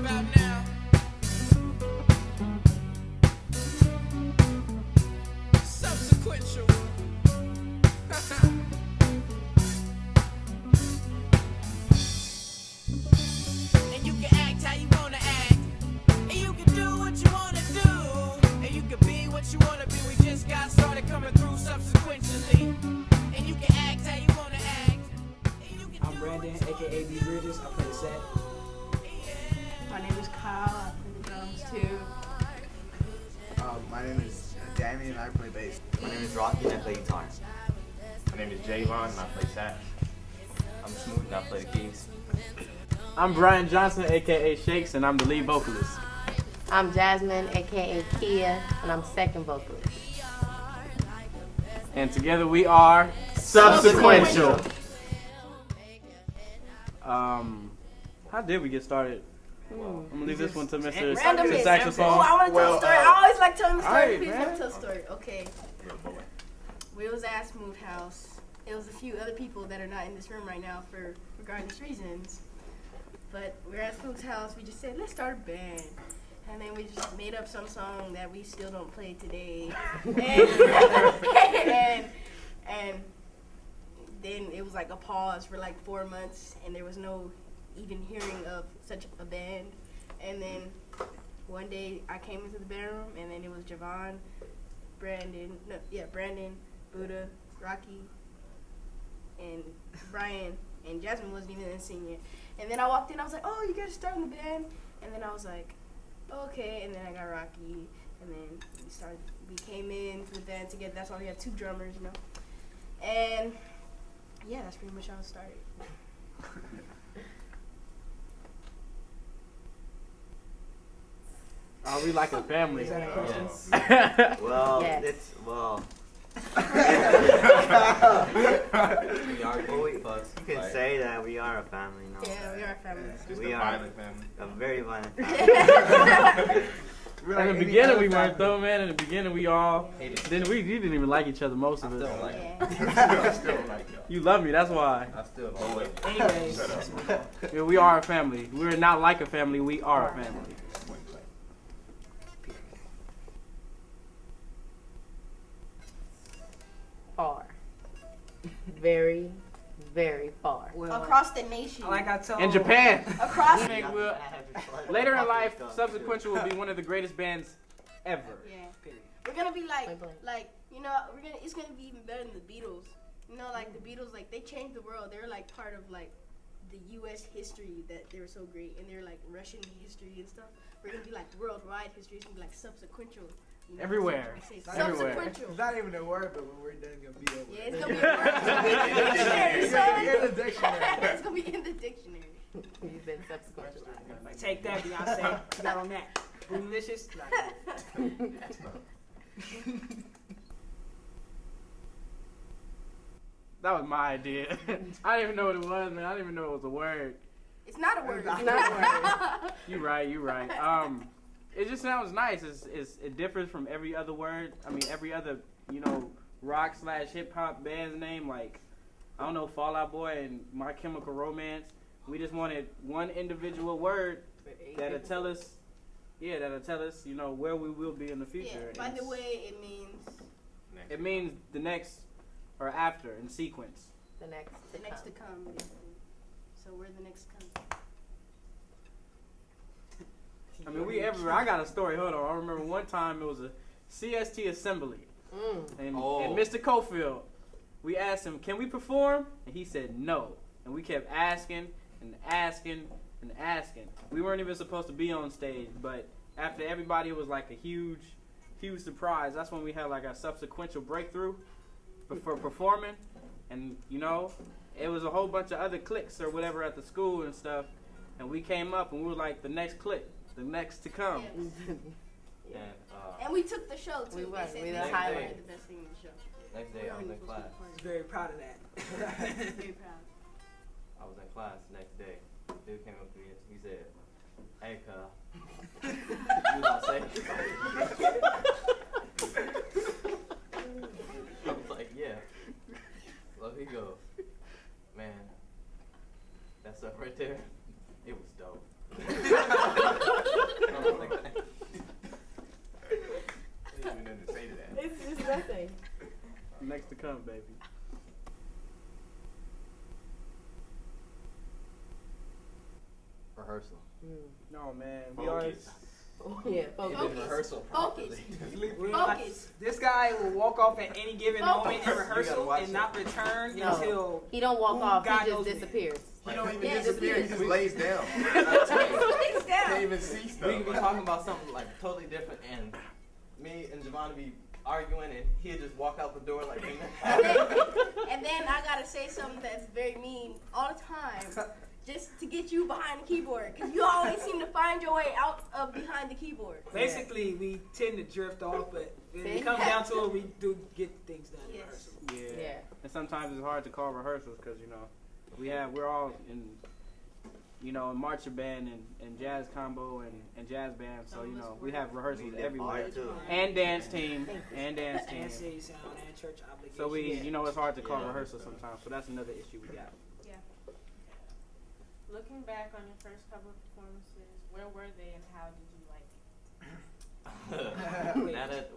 about now. Subsequential. And you can act how you wanna act, and you can do what you wanna do, and you can be what you wanna be. We just got started coming through subsequentially. And you can act how you wanna act. I'm Brandon, aka B Bridges. I play the set. My name is Kyle. I play the drums too. My name is Damien and I play bass. My name is Rocky and I play guitar. My name is Javon and I play sax. I'm Smooth and I play the keys. I'm Brian Johnson, aka Shakes, and I'm the lead vocalist. I'm Jasmine, aka Kia, and I'm second vocalist. And together we are Subsequential. How did we get started? I'm gonna leave this one to Mr. Randomness. Saxophone. Oh, I want to tell a story. I always like telling the story. alright, Please man. let me tell a story. Okay. We was at Smooth House. It was a few other people that are not in this room right now for regardless reasons. But we were at Smooth's house. We just said, let's start a band. And then we just made up some song that we still don't play today. and then it was like a pause for like 4 months, and there was no even hearing of such a band. And then one day I came into the bedroom, and then it was Javon, Brandon, Buddha, Rocky, and Brian, and Jasmine wasn't even in senior. And then I walked in, I was like, oh, you guys are starting the band? And then I was like, okay, and then I got Rocky, and then we came in to the band together. That's why we had 2 drummers, you know. And yeah, that's pretty much how it started. Are we like a family? Is that a question? Well, Yes. it's, well. You can say that we are a family now. Yeah, we are a family. Just We a are violent family. a very violent family. In the beginning we weren't though, man. In the beginning we all, then we didn't even like each other, most of us. Yeah. I still like y'all. You love me, that's why. I still love it. Anyways, Yeah, we are a family. We're not like a family, we are a family. Far. Very, very far. Across the nation. like I told In Japan. Across I think we'll- later in life, Subsequential will be one of the greatest bands ever. Yeah. We're gonna be like, Point blank. you know, it's gonna be even better than the Beatles. You know, like the Beatles, like they changed the world. They're like part of like the U.S. history that they were so great, and they're like Russian history and stuff. We're gonna be like worldwide history. It's gonna be like subsequential. You know, Everywhere. that's what I'm trying to say. Everywhere. Subsequential. It's not even a word, but when we're done, it's going to be a word. Yeah, it's gonna be a word. It's gonna be in the dictionary, son. In the dictionary. It's gonna be in the dictionary. You've been subsequential. take that, Beyonce. You got on that. Boomlicious. That was my idea. I didn't even know what it was, man. I didn't even know it was a word. It's not a word. It's not a word. You right. It just sounds nice. It differs from every other word. I mean, every other, rock / hip hop band's name. Like, I don't know, Fall Out Boy and My Chemical Romance. We just wanted one individual word that'll tell us, where we will be in the future. Yeah, by And the way, it means the next or after in sequence. The next the to next to come. come. Basically. So we're the next to come. I mean, I got a story. Hold on. I remember one time it was a CST assembly. And Mr. Cofield, we asked him, can we perform? And he said no. And we kept asking and asking and asking. We weren't even supposed to be on stage, but after everybody, it was like a huge surprise. That's when we had like our subsequential breakthrough for performing. And, it was a whole bunch of other cliques or whatever at the school and stuff. And we came up and we were like the next clique, the next to come. Yeah. And we took the show too. We were. They said We they the said highlight. we were the best thing in the show. Next day I was in class. I was very proud of that. Very proud. I was in class next day. Dude came up to me and he said, hey, cuz. You was say? I was like, yeah. So he goes, man, that stuff right there, it was dope. Next to come, baby. Rehearsal. No, man. We always. Yeah, focus. Rehearsal Focus. properly. Focus. This guy will walk off at any given moment in Focus. rehearsal watch and it. not return No. until He don't walk off. God He just knows me. disappears. He don't even Yeah, disappear. He disappears. just lays down. Please down. Can't even see stuff. We could be talking about something like totally different, and me and Javon would be arguing, and he'd just walk out the door like, And then I gotta say something that's very mean all the time, just to get you behind the keyboard, because you always seem to find your way out of behind the keyboard. basically we tend to drift off, but when See? it comes down to it, we do get things done in Yes. rehearsal. Yeah. Yeah. And sometimes it's hard to call rehearsals because, you know, we're all in, you know, in marching band and jazz combo and jazz band. So, you know, we have rehearsals everywhere. And dance team. And dance team. And city sound and church obligation. So we, you know, it's hard to call Yeah. rehearsals sometimes. So that's another issue we got. Looking back on your first couple of performances, where were they and how did you like it? Now that-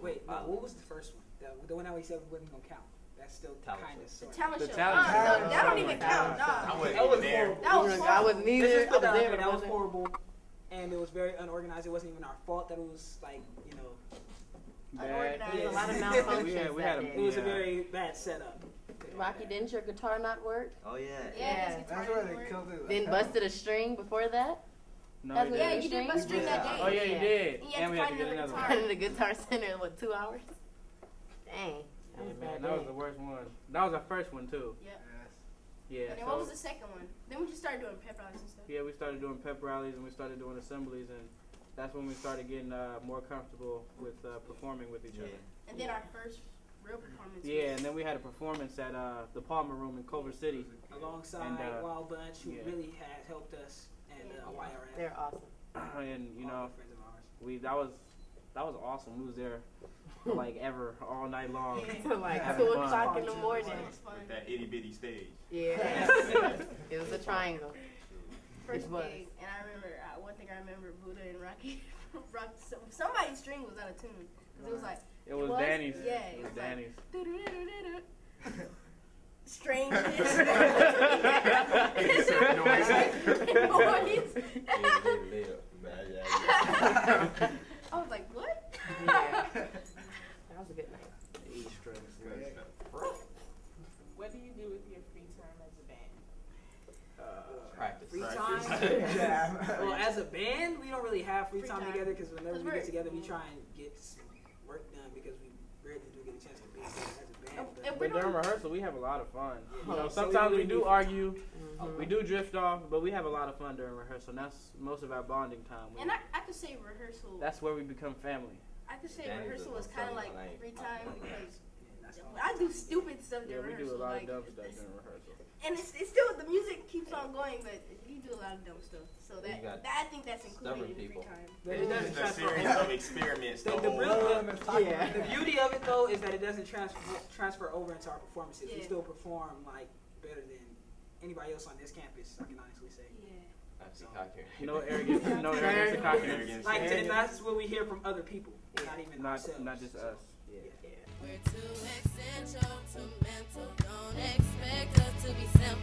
what was the first one? The one that we said we wasn't gonna count. That's still Talent kind of show. sort The talent The show. talent No, show. that don't even count. I Nah. wasn't That even was there. horrible. That was I horrible. was neither. Let's just I put was that out there, there. but That I was wasn't. horrible, and it was very unorganized. It wasn't even our fault that it was like, you know, Bad. Unorganized. There's a lot of Yeah. malfunctions We had that a- it day. was a Yeah. very bad setup. Rocky, didn't your guitar not work? Oh, yeah. Yeah, his guitar That's where didn't they work. killed it. Then busted a string before that? No, That's you what Yeah, didn't. you did bust string that day. Oh, yeah, you Yeah. did. You had And we to had to find get another another guitar. one. In the guitar center in what, 2 hours? Dang. That Yeah, was a man, bad that was day. the worst one. That was our first one, too. Yep. Yeah, And then so, what was the second one? Then we just started doing pep rallies and stuff. yeah, we started doing pep rallies and we started doing assemblies, and that's when we started getting more comfortable with performing with each other. And then our first real performance. Yeah, was- and then we had a performance at the Palmer Room in Culver City. Alongside And, Wild Bunch, who yeah. really has helped us, and YRF. They're awesome. And, you all know, friends of ours. that was awesome. We was there for like ever, all night long. Till like Having 2 fun. o'clock in the morning. It was fun. With that itty bitty stage. Yeah. It was a triangle. First It was. gig, and I remember one thing I remember Buddha and Rocky, somebody's string was out of tune because it was like It was was? Danny's. Yeah, it it was was like- Danny's. doo-doo-doo-doo-doo. Strangeness. Insert noise. Noise. Yeah. I was like, what? Yeah. That was a good night. E strings. Good stuff. What do you do with your free time as a band? Practice. Free Practice. time. Well, as a band, we don't really have free Free time time. together because whenever Because we we're- get together, we try and get some work done because we rarely do get a chance to be together as a band. And But we're during doing, rehearsal, we have a lot of fun. You know, So we sometimes we really do need- argue, Mhm. we do drift off, but we have a lot of fun during rehearsal. And that's most of our bonding time. and I could say rehearsal. That's where we become family. I could say Danny's rehearsal the is kind of most like funny one, free ain't time because That's all. I do stupid stuff Yeah, during we rehearsal. do a lot like, of dumb stuff it's- during rehearsal. And it's still the music keeps on going, but you do a lot of dumb stuff. So You got that I think that's included stubborn in free people. time. But it doesn't It's a transfer series over. of experiments. The, The the, whole real, Yeah. the beauty of it though is that it doesn't transfer over into our performances. We Yeah. still perform like better than anybody else on this campus. I can honestly say. Yeah. That's the cocky. No arrogance, no arrogance or cockiness. Arrogance. Like Yeah. and that's what we hear from other people, not even ourselves. Not just us. Yeah. We're too essential to mental. Don't expect us to be simple.